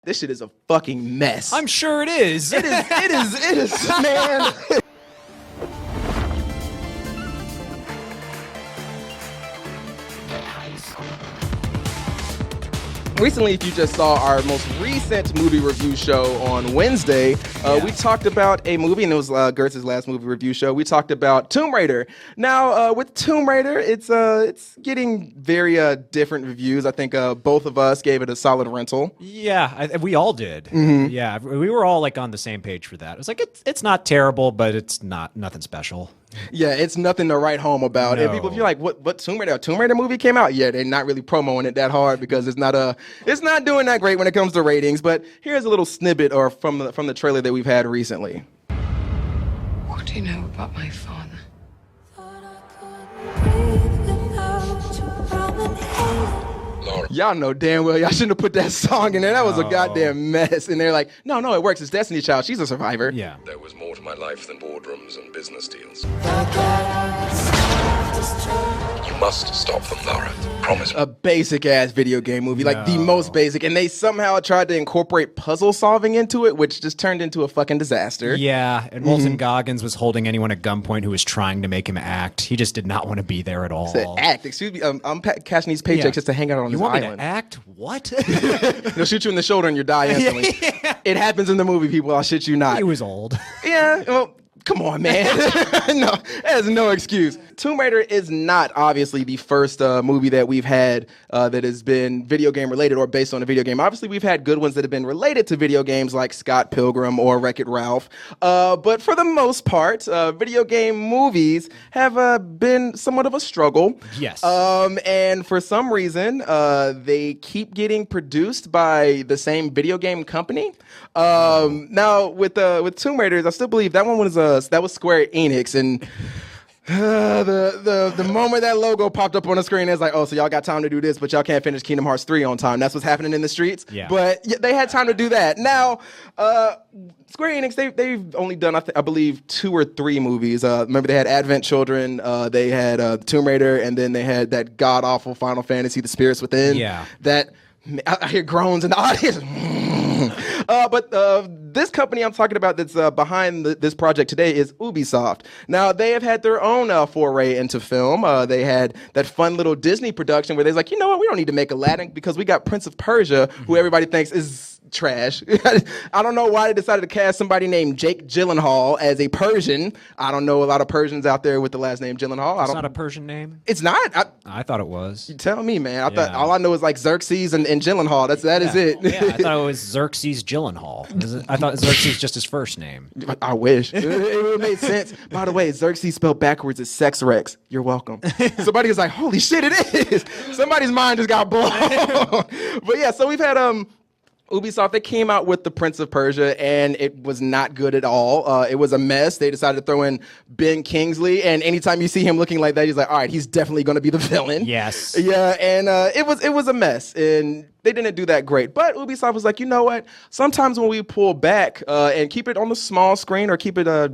This shit is a fucking mess. I'm sure it is. It is, man. Recently, if you just saw our most recent movie review show on Wednesday, we talked about a movie, and it was Gertz's last movie review show. We talked about Tomb Raider. Now, with Tomb Raider, it's getting very different reviews. I think both of us gave it a solid rental. Yeah, we all did. Mm-hmm. Yeah, we were all like on the same page for that. It was like it's not terrible, but it's nothing special. Yeah, it's nothing to write home about. No. And people, if you're like, what Tomb Raider? A Tomb Raider movie came out? Yeah, they're not really promoting it that hard because it's not doing that great when it comes to ratings. But here's a little snippet or from the trailer that we've had recently. What do you know about my father? Y'all know damn well y'all shouldn't have put that song in there. That was a goddamn mess. And they're like, no, it works. It's Destiny Child. She's a survivor. Yeah. There was more to my life than boardrooms and business deals. You must stop them, Lara. Promise. A basic-ass video game movie, like the most basic. And they somehow tried to incorporate puzzle solving into it, which just turned into a fucking disaster. Yeah, and Walton Goggins was holding anyone at gunpoint who was trying to make him act. He just did not want to be there at all. Said act. Excuse me. I'm cashing these paychecks just to hang out on this island. You want me to act? What? They'll shoot you in the shoulder and you die instantly. Yeah. It happens in the movie, people. I'll shit you not. He was old. Yeah, well, come on, man. No, that is no excuse. Tomb Raider is not obviously the first movie that we've had that has been video game related or based on a video game. Obviously, we've had good ones that have been related to video games like Scott Pilgrim or Wreck-It Ralph. But for the most part, video game movies have been somewhat of a struggle. Yes. And for some reason, they keep getting produced by the same video game company. Now, with Tomb Raiders, I still believe that one was that was Square Enix, and the moment that logo popped up on the screen, it's like, oh, so y'all got time to do this, but y'all can't finish Kingdom Hearts 3 on time. That's what's happening in the streets. Yeah. But they had time to do that. Now, Square Enix, they've only done, I believe, 2 or 3 movies. Remember, they had Advent Children, they had Tomb Raider, and then they had that god-awful Final Fantasy, The Spirits Within. Yeah. That, I hear groans in the audience. But this company I'm talking about that's behind this project today is Ubisoft. Now, they have had their own foray into film. They had that fun little Disney production where they're like, you know what, we don't need to make Aladdin because we got Prince of Persia, who everybody thinks is trash. I don't know why they decided to cast somebody named Jake Gyllenhaal as a Persian. I don't know a lot of Persians out there with the last name Gyllenhaal. It's not a Persian name? It's not? I thought it was. You tell me, man. I thought all I know is like Xerxes and Gyllenhaal. That is it. Yeah, I thought it was Xerxes Gyllenhaal. I thought Xerxes just his first name. I wish. It would have made sense. By the way, Xerxes spelled backwards is sex rex. You're welcome. Somebody was like, holy shit, it is. Somebody's mind just got blown. But yeah, so we've had Ubisoft, they came out with The Prince of Persia, and it was not good at all. It was a mess. They decided to throw in Ben Kingsley, and anytime you see him looking like that, he's like, all right, he's definitely going to be the villain. Yes. Yeah, and it was a mess, and they didn't do that great. But Ubisoft was like, you know what? Sometimes when we pull back and keep it on the small screen or keep it, a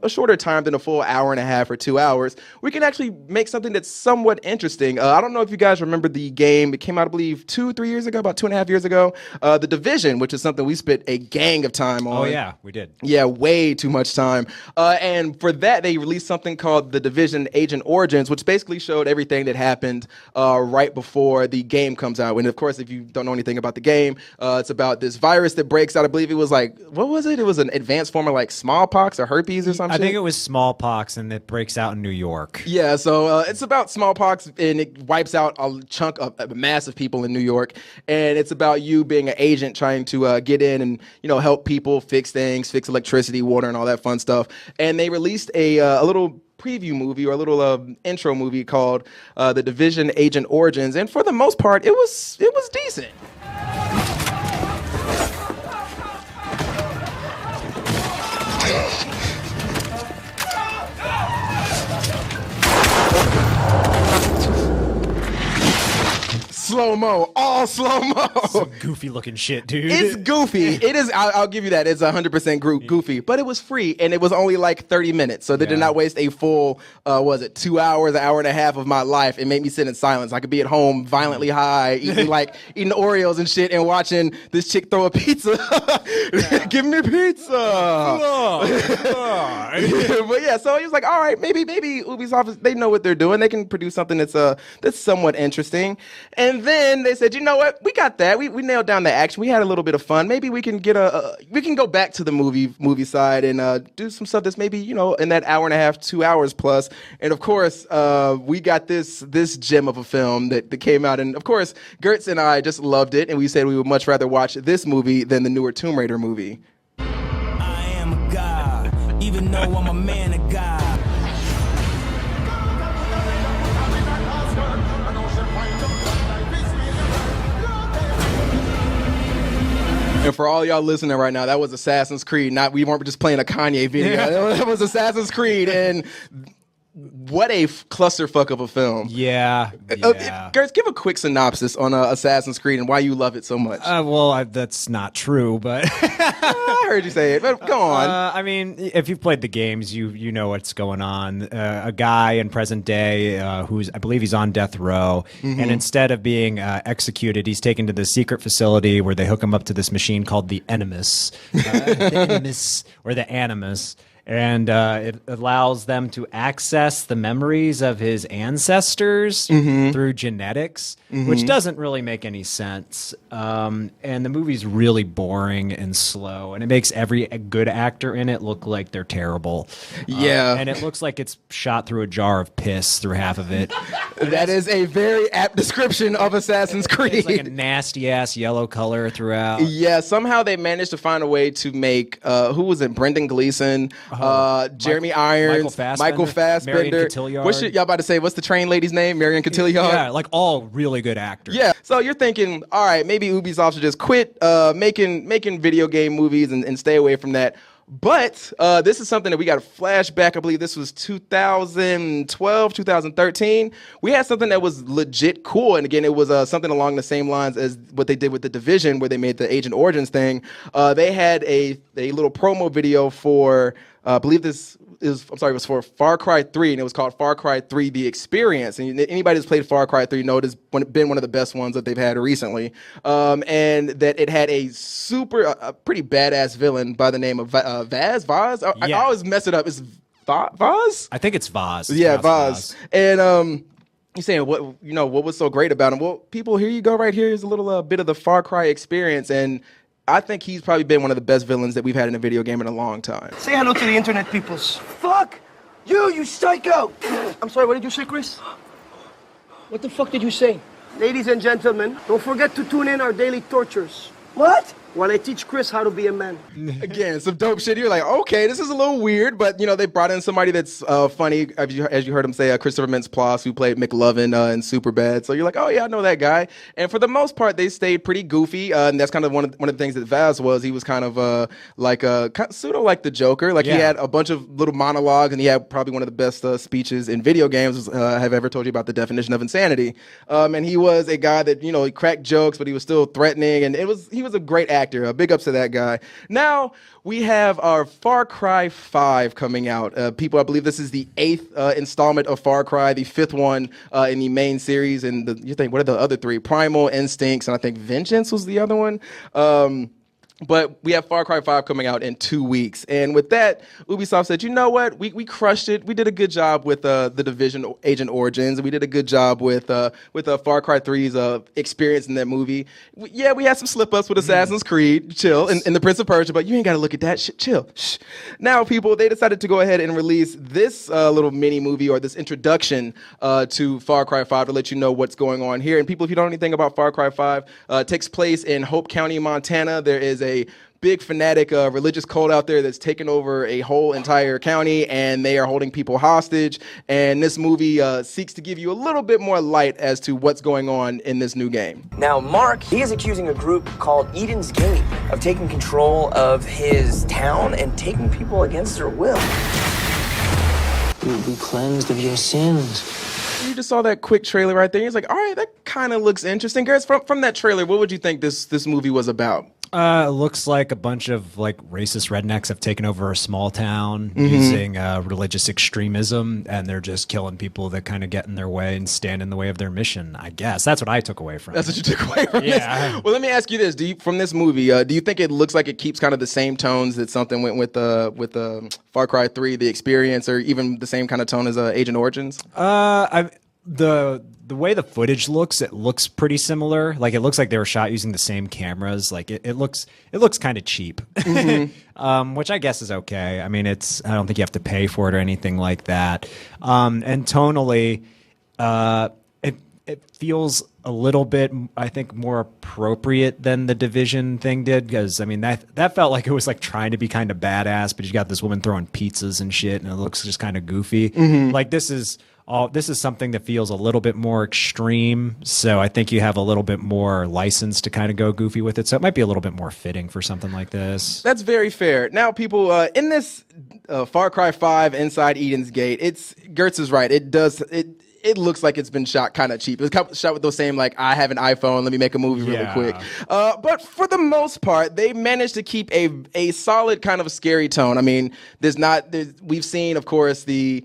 shorter time than a full hour and a half or 2 hours, we can actually make something that's somewhat interesting. I don't know if you guys remember the game. It came out, I believe, 2-3 years ago, about 2.5 years ago. The Division, which is something we spent a gang of time on. Oh, yeah, we did. Yeah, way too much time. And for that, they released something called The Division Agent Origins, which basically showed everything that happened right before the game comes out. And of course, if you don't know anything about the game, it's about this virus that breaks out. I believe it was like, what was it? It was an advanced form of like smallpox or herpes or something. I think it was smallpox, and it breaks out in New York. Yeah, so it's about smallpox, and it wipes out a chunk of a mass of people in New York. And it's about you being an agent trying to get in and help people fix things, fix electricity, water, and all that fun stuff. And they released a little preview movie or a little intro movie called The Division Agent Origins, and for the most part, it was decent. Slow-mo all all slow-mo. Some goofy looking shit, dude. It's goofy. It is. I'll give you that. It's 100% goofy, but it was free and it was only like 30 minutes. So they did not waste a full, 2 hours, an hour and a half of my life. It made me sit in silence. I could be at home violently high, eating Oreos and shit and watching this chick throw a pizza. Give me pizza. But yeah, so he was like, all right, maybe Ubisoft, they know what they're doing. They can produce something that's somewhat interesting. And then they said, you know what? We got that. We nailed down the action. We had a little bit of fun. Maybe we can get we can go back to the movie side and do some stuff that's maybe, in that hour and a half, 2 hours plus. And of course, we got this gem of a film that came out. And of course, Gertz and I just loved it. And we said we would much rather watch this movie than the newer Tomb Raider movie. I am a god, even though I'm a man of God. And for all y'all listening right now, that was Assassin's Creed. We weren't just playing a Kanye video. That was Assassin's Creed, and what a clusterfuck of a film. Yeah. Gertz, give a quick synopsis on Assassin's Creed and why you love it so much. That's not true, but I heard you say it, but go on. I mean, if you've played the games, you know what's going on. A guy in present day I believe he's on death row, and instead of being executed, he's taken to the secret facility where they hook him up to this machine called the Animus, or the Animus. And it allows them to access the memories of his ancestors through genetics, which doesn't really make any sense. And the movie's really boring and slow, and it makes every good actor in it look like they're terrible. Yeah. And it looks like it's shot through a jar of piss through half of it. That is a very apt description of Assassin's Creed. It's like a nasty-ass yellow color throughout. Yeah, somehow they managed to find a way to make, who was it, Brendan Gleeson, Jeremy Irons, Michael Fassbender. Marion Cotillard. Y'all about to say, what's the train lady's name? Marion Cotillard? Yeah, like all really good actors. Yeah, so you're thinking, all right, maybe Ubisoft should just quit making video game movies and stay away from that. But this is something that we got a flashback. I believe this was 2012, 2013. We had something that was legit cool. And again, it was something along the same lines as what they did with The Division, where they made the Agent Origins thing. They had a little promo video for, I believe it was for Far Cry 3, and it was called Far Cry 3 The Experience. And anybody who's played Far Cry 3 know it has been one of the best ones that they've had recently. And that it had a pretty badass villain by the name of Vaz? I always mess it up. It's Vaz? I think it's Vaz. Yeah, Vaz. And you're saying, what was so great about him? Well, people, here you go right here. Here's a little bit of the Far Cry experience. And I think he's probably been one of the best villains that we've had in a video game in a long time. Say hello to the internet peoples. Fuck! You psycho! I'm sorry, what did you say, Chris? What the fuck did you say? Ladies and gentlemen, don't forget to tune in our daily tortures. What? While I teach Chris how to be a man. Again, some dope shit. You're like, okay, this is a little weird, but they brought in somebody that's funny, as you heard him say, Christopher Mintz-Plasse, who played McLovin in Superbad. So you're like, oh yeah, I know that guy. And for the most part, they stayed pretty goofy, and that's kind of one of the things that Vaz was. He was kind of pseudo like the Joker. He had a bunch of little monologues, and he had probably one of the best speeches in video games I've ever told you about the definition of insanity. And he was a guy that he cracked jokes, but he was still threatening, and he was a great actor. Big ups to that guy. Now we have our Far Cry 5 coming out. People, I believe this is the 8th installment of Far Cry, the 5th one in the main series. And you think, what are the other 3? Primal, Instincts, and I think Vengeance was the other one. But we have Far Cry 5 coming out in 2 weeks. And with that, Ubisoft said, you know what? We crushed it. We did a good job with The Division Agent Origins. We did a good job with Far Cry 3's experience in that movie. We had some slip-ups with Assassin's Creed. Chill. And The Prince of Persia. But you ain't got to look at that shit. Chill. Shh. Now, people, they decided to go ahead and release this little mini-movie or this introduction to Far Cry 5 to let you know what's going on here. And people, if you don't know anything about Far Cry 5, it takes place in Hope County, Montana. There is a big fanatic religious cult out there that's taken over a whole entire county, and they are holding people hostage. And this movie seeks to give you a little bit more light as to what's going on in this new game. Now, Mark, he is accusing a group called Eden's Gate of taking control of his town and taking people against their will. You will be cleansed of your sins. you just saw that quick trailer right there. He's like, all right, that kind of looks interesting. Guys, from that trailer, what would you think this movie was about? It looks like a bunch of like racist rednecks have taken over a small town using religious extremism, and they're just killing people that kind of get in their way and stand in the way of their mission. I guess that's what I took away from. That's what you took away from this. Well, let me ask you this: from this movie, do you think it looks like it keeps kind of the same tones that something went with Far Cry 3, The Experience, or even the same kind of tone as Agent Origins? The way the footage looks, it looks pretty similar. Like it looks like they were shot using the same cameras. Like it looks kind of cheap, which I guess is okay. I mean, I don't think you have to pay for it or anything like that. And tonally, it feels a little bit, I think, more appropriate than the Division thing did, because I mean that felt like it was like trying to be kind of badass, but you got this woman throwing pizzas and shit, and it looks just kind of goofy. Like this is something that feels a little bit more extreme, so I think you have a little bit more license to kind of go goofy with it, so it might be a little bit more fitting for something like this. That's very fair. Now, people, in this Far Cry 5 Inside Eden's Gate, Gertz is right. It looks like it's been shot kind of cheap. It's shot with those same, like, I have an iPhone, let me make a movie really quick. But for the most part, they managed to keep a solid kind of scary tone. I mean, we've seen, of course, the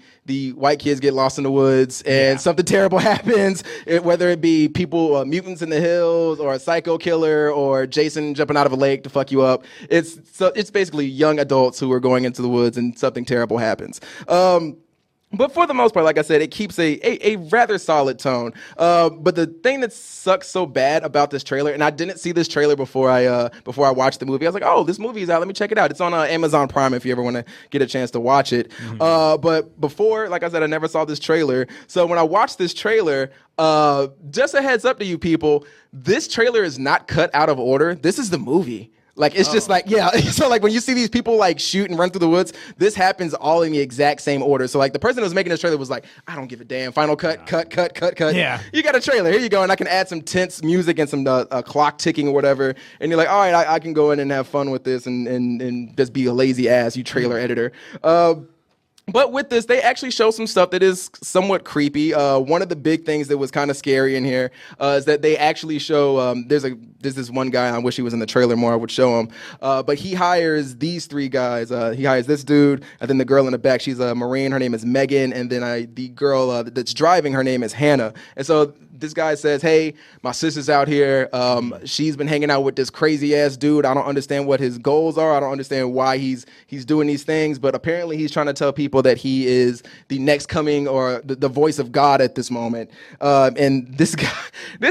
white kids get lost in the woods and something terrible happens, whether it be people, mutants in the hills, or a psycho killer, or Jason jumping out of a lake to fuck you up. It's basically young adults who are going into the woods and something terrible happens. But for the most part, like I said, it keeps a rather solid tone. But the thing that sucks so bad about this trailer, and I didn't see this trailer before I watched the movie. I was like, oh, this movie is out. Let me check it out. It's on Amazon Prime if you ever want to get a chance to watch it. But before, like I said, I never saw this trailer. So when I watched this trailer, just a heads up to you people, this trailer is not cut out of order. This is the movie. Like, it's just like, so like when you see these people like shoot and run through the woods, this happens all in the exact same order. So like the person who was making this trailer was like, I don't give a damn. Final cut. Yeah. You got a trailer. Here you go. And I can add some tense music and some clock ticking or whatever. And you're like, all right, I can go in and have fun with this and just be a lazy ass, you trailer editor. But with this, they actually show some stuff that is somewhat creepy. One of the big things that was kind of scary in here is that they actually show there's this one guy. I wish he was in the trailer more. I would show him. But he hires these three guys. He hires this dude, and then the girl in the back. She's a Marine. Her name is Megan, and then the girl that's driving. Her name is Hannah. And so this guy says, hey, my sister's out here. She's been hanging out with this crazy ass dude. I don't understand what his goals are. I don't understand why he's doing these things. But apparently he's trying to tell people that he is the next coming or the voice of God at this moment. And this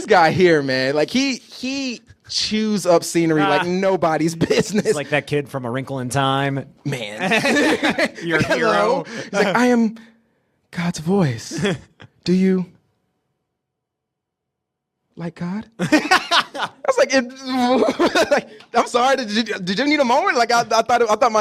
guy here, man, like he chews up scenery like nobody's business. It's like that kid from A Wrinkle in Time. Man. Your hero. He's like, I am God's voice. Do you like God? I was like, I'm sorry. Did you need a moment? Like I thought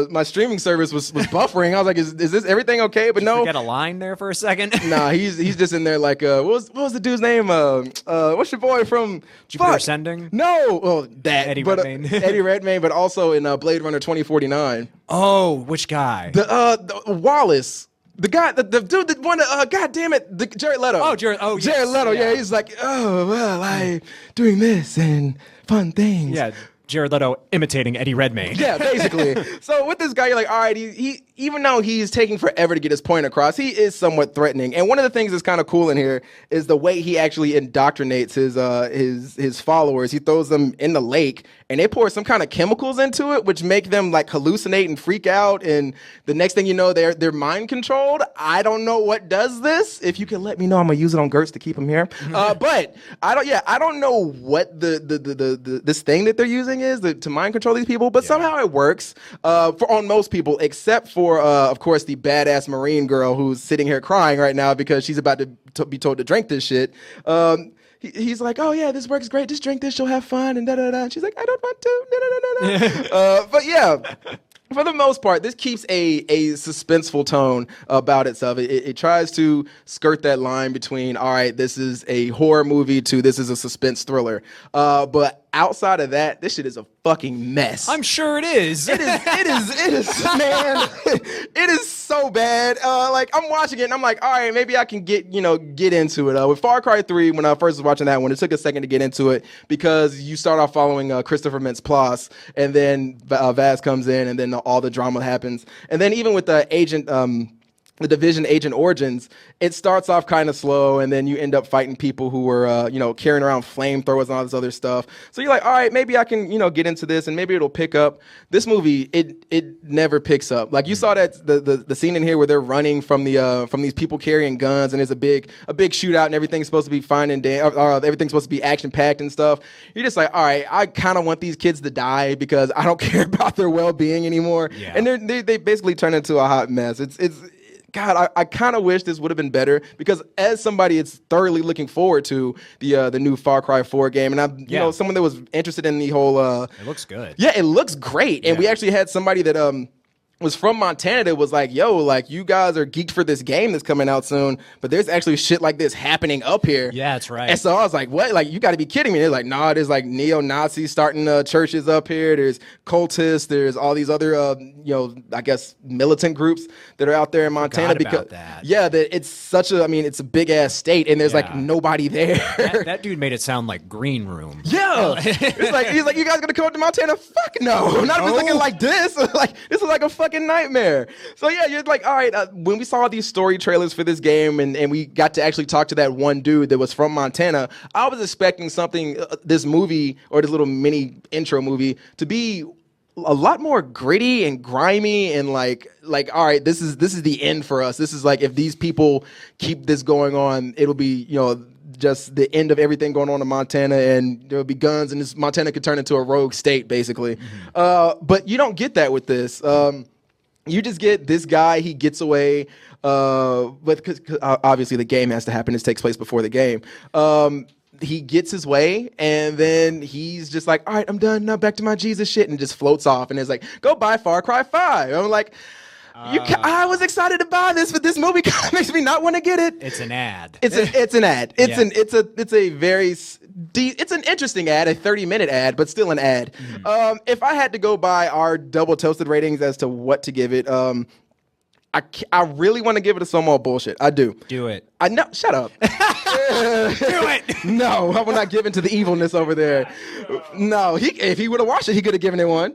my streaming service was buffering. I was like, is this everything okay? But no. Forget a line there for a second. Nah, he's just in there like, what was the dude's name? What's your boy from Jupiter Ascending? No, Eddie Redmayne. Eddie Redmayne, but also in Blade Runner 2049. Oh, which guy? The Wallace. The guy, the dude that wanted, God damn it, Jared Leto. Oh, Jared Leto, yeah. He's like, oh, well, I'm doing this and fun things. Yeah, Jared Leto imitating Eddie Redmayne. Yeah, basically. So with this guy, you're like, all right, he even though he's taking forever to get his point across, he is somewhat threatening. And one of the things that's kind of cool in here is the way he actually indoctrinates his followers. He throws them in the lake, and they pour some kind of chemicals into it, which make them like hallucinate and freak out. And the next thing you know, they're mind controlled. I don't know what does this. If you can let me know, I'm gonna use it on Gertz to keep him here. But I don't know what this thing that they're using is to mind control these people. But somehow it works on most people, except for of course the badass Marine girl who's sitting here crying right now because she's about to be told to drink this shit. He's like, oh yeah, this works great. Just drink this, you'll have fun, and da da da. She's like, I don't want to. But yeah, for the most part, this keeps a suspenseful tone about itself. It tries to skirt that line between, all right, this is a horror movie to this is a suspense thriller. But outside of that, this shit is a fucking mess. I'm sure it is. It is, man. It is so bad. Like I'm watching it and I'm like, all right, maybe I can get into it. With Far Cry 3, when I first was watching that one, it took a second to get into it because you start off following Christopher Mintz-Plasse, and then Vaz comes in, and then all the drama happens. And then even with the the Division Agent Origins, it starts off kind of slow, and then you end up fighting people who were, carrying around flamethrowers and all this other stuff. So you're like, all right, maybe I can, get into this, and maybe it'll pick up. This movie, it never picks up. Like you saw that the scene in here where they're running from these people carrying guns, and there's a big shootout, and everything's supposed to be fine and everything's supposed to be action packed and stuff. You're just like, all right, I kind of want these kids to die because I don't care about their well being anymore. Yeah. And they basically turn into a hot mess. It's God, I kind of wish this would have been better because as somebody it's thoroughly looking forward to the new Far Cry 4 game, and I'm someone that was interested in the whole. It looks good. Yeah, it looks great, and we actually had somebody that was from Montana that was like, yo, like you guys are geeked for this game that's coming out soon, but there's actually shit like this happening up here. Yeah, that's right. And so I was like, what? Like, you got to be kidding me. They're like, nah, there's like neo-Nazis starting churches up here. There's cultists. There's all these other, I guess, militant groups that are out there in Montana. That it's such a, it's a big ass state, and there's like nobody there. That dude made it sound like Green Room. Yeah. It's like, he's like, you guys going to come up to Montana? Fuck no. Not if it's looking like this. Like, this is like a fucking nightmare. So yeah, you're like, all right, when we saw these story trailers for this game and we got to actually talk to that one dude that was from Montana, I was expecting something, this movie or this little mini intro movie to be a lot more gritty and grimy and like all right, this is the end for us. This is like, if these people keep this going on, it'll be, just the end of everything going on in Montana, and there'll be guns, and this Montana could turn into a rogue state, basically. But you don't get that with this. You just get this guy, he gets away, but cause obviously the game has to happen. This takes place before the game. He gets his way, and then he's just like, all right, I'm done, now back to my Jesus shit, and just floats off, and it's like, go buy Far Cry 5. I'm like, I was excited to buy this, but this movie kind of makes me not want to get it. It's an ad. It's an ad. It's an interesting ad, a 30-minute ad, but still an ad. If I had to go by our double toasted ratings as to what to give it, I really want to give it a some more bullshit. I do. Do it. I know. Shut up. Do it. No, I will not give in to the evilness over there. No, if he would have watched it, he could have given it one.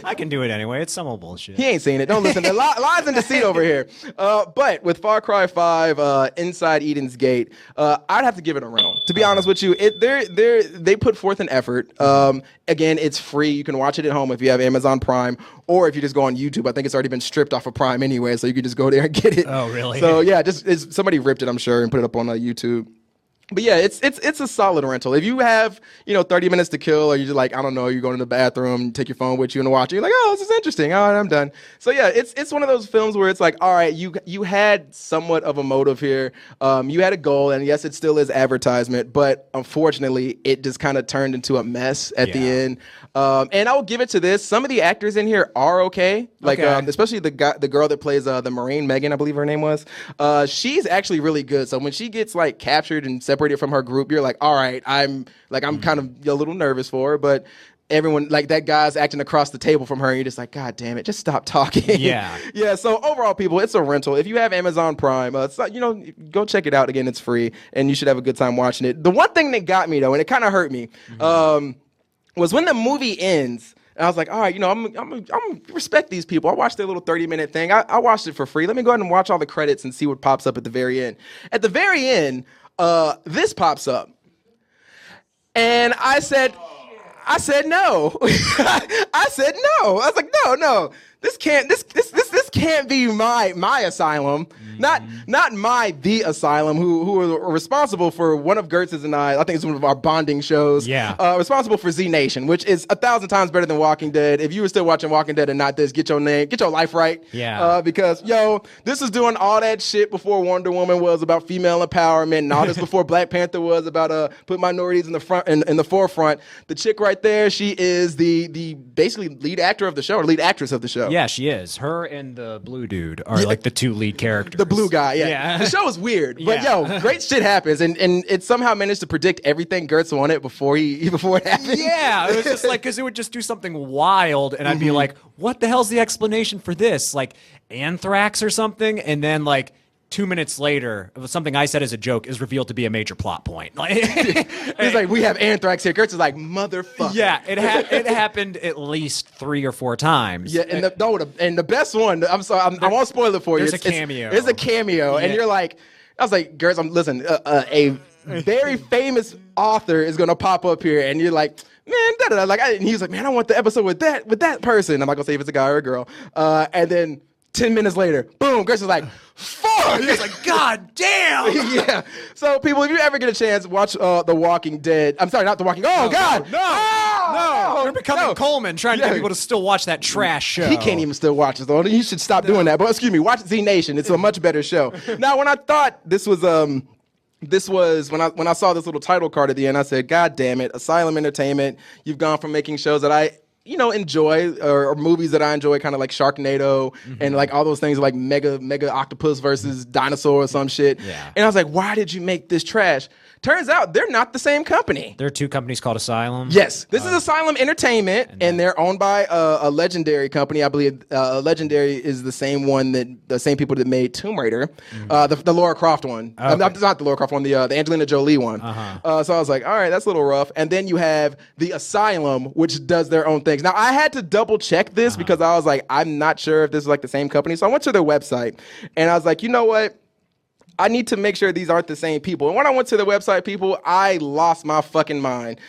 I can do it anyway. It's some old bullshit. He ain't seen it. Don't listen. There lies and deceit over here. But with Far Cry 5, Inside Eden's Gate, I'd have to give it a round. To be honest with you, they put forth an effort. Again, it's free. You can watch it at home if you have Amazon Prime, or if you just go on YouTube. I think it's already been stripped off of Prime anyway, so you can just go there and get it. Oh, really? So yeah, somebody ripped it, I'm sure, and put it up on YouTube. But yeah, it's a solid rental. If you have 30 minutes to kill, or you're just like, I don't know, you're going to the bathroom, take your phone with you and watch it. You're like, oh, this is interesting. All right, I'm done. So yeah, it's one of those films where it's like, all right, you had somewhat of a motive here. You had a goal, and yes, it still is advertisement, but unfortunately, it just kind of turned into a mess at the end. And I will give it to this. Some of the actors in here are okay. Like especially the girl that plays the Marine, Megan, I believe her name was. She's actually really good. So when she gets like captured and separated from her group, you're like, all right, I'm kind of a little nervous for her, but everyone, like, that guy's acting across the table from her, and you're just like, God damn it, just stop talking. Yeah. So overall, people, it's a rental. If you have Amazon Prime, go check it out. Again, it's free, and you should have a good time watching it. The one thing that got me though, and it kind of hurt me, was when the movie ends. And I was like, all right, I'm respect these people. I watched their little 30-minute thing. I watched it for free. Let me go ahead and watch all the credits and see what pops up at the very end. At the very end, this pops up. And I said no. I said no. I was like, no. This can't be my asylum. Not the asylum who are responsible for one of Gertz's and I think it's one of our bonding shows. Yeah. Responsible for Z Nation, which is 1,000 times better than Walking Dead. If you were still watching Walking Dead and not this, get your life right. Yeah. Because this is doing all that shit before Wonder Woman was about female empowerment, and all this before Black Panther was about put minorities in the front in the forefront. The chick right there, she is the basically lead actor of the show, or lead actress of the show. Yeah, she is. Her and the blue dude are like the two lead characters. The blue guy, yeah. The show is weird, but yo, great shit happens, and it somehow managed to predict everything Gertz wanted before it happened. Yeah, it was just like, because it would just do something wild, and I'd be like, what the hell's the explanation for this? Like anthrax or something, and then like 2 minutes later, something I said as a joke is revealed to be a major plot point. He's like, we have anthrax here. Gertz is like, motherfucker. Yeah, it happened at least 3 or 4 times. Yeah, and the best one, I'm sorry, I won't spoil it for you. There's a cameo. It's a cameo, and you're like, I was like, Gertz, listen, a very famous author is gonna pop up here, and you're like, man, da-da-da. Like, and he was like, man, I want the episode with that person. I'm not gonna say if it's a guy or a girl. And then 10 minutes later, boom, Gertz is like, fuck! He's like, God damn! Yeah. So, people, if you ever get a chance, watch The Walking Dead. I'm sorry, not The Walking. Oh, God! No! You're becoming Coleman, trying to get people to still watch that trash show. He can't even still watch it, though. You should stop doing that. But excuse me, watch Z Nation. It's a much better show. Now, when I thought this was when I saw this little title card at the end, I said, God damn it, Asylum Entertainment. You've gone from making shows that I enjoy, or movies that I enjoy, kind of like Sharknado and like all those things like mega octopus versus dinosaur or some shit. Yeah. And I was like, why did you make this trash? Turns out they're not the same company. There are 2 companies called Asylum. Yes, this is Asylum Entertainment, and they're owned by a Legendary company. I believe Legendary is the same people that made Tomb Raider, the Lara Croft one. Okay. Not the Lara Croft one, the Angelina Jolie one. So I was like, all right, that's a little rough. And then you have the Asylum, which does their own things. Now I had to double check this because I was like, I'm not sure if this is like the same company. So I went to their website, and I was like, you know what? I need to make sure these aren't the same people. And when I went to the website, people, I lost my fucking mind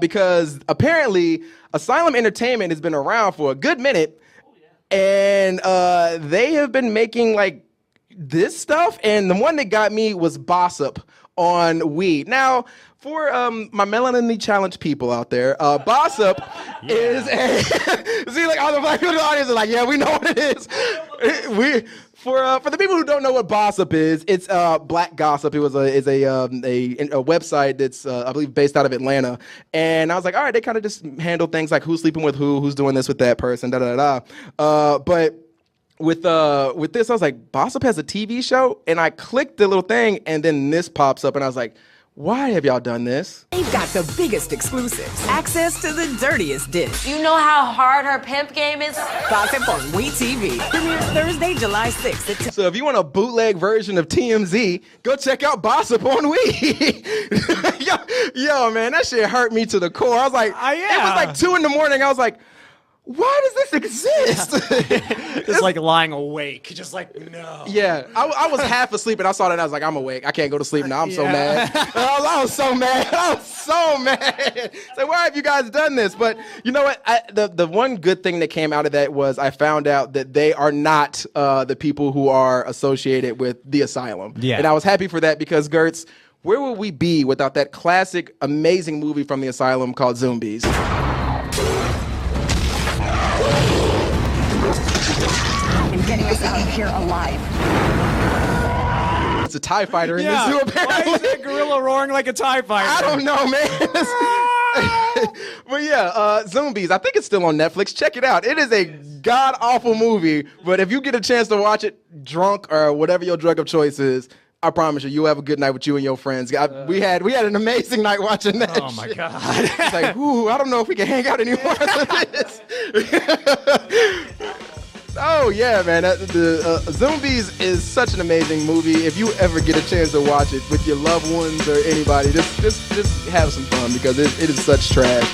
because apparently Asylum Entertainment has been around for a good minute, and they have been making like this stuff. And the one that got me was Bossip on weed. Now, for my melanin challenged people out there, Bossip is a see, like all the black people in the audience are like, yeah, we know what it is. For the people who don't know what Bossip is, it's black gossip. It was a website that's I believe based out of Atlanta, and I was like, all right, they kind of just handle things like who's sleeping with who's doing this with that person, da da da. But with this, I was like, Bossip has a TV show, and I clicked the little thing, and then this pops up, and I was like, why have y'all done this? They've got the biggest exclusives, access to the dirtiest dish. You know how hard her pimp game is? Gossip on WeTV. Premieres Thursday, July 6th. So if you want a bootleg version of TMZ, go check out Bossip on We. yo, man, that shit hurt me to the core. I was like, it was like 2 a.m. I was like, why does this exist? Just like lying awake, just like, no. Yeah, I was half asleep and I saw that and I was like, I'm awake. I can't go to sleep now. I'm so mad. I was so mad. I was so mad. So why have you guys done this? But you know what? The one good thing that came out of that was I found out that they are not the people who are associated with the Asylum. Yeah. And I was happy for that because, Gertz, where would we be without that classic, amazing movie from the Asylum called Zombies? And getting us out of here alive. It's a TIE fighter in this zoo, apparently. Why is that gorilla roaring like a TIE fighter? I don't know, man. But yeah, Zombies. I think it's still on Netflix. Check it out. It is a god-awful movie, but if you get a chance to watch it drunk or whatever your drug of choice is, I promise you'll have a good night with you and your friends. We had an amazing night watching that. Oh my shit. God! It's like, ooh, I don't know if we can hang out anymore after this. Oh yeah, man! The Zombies is such an amazing movie. If you ever get a chance to watch it with your loved ones or anybody, just have some fun because it is such trash.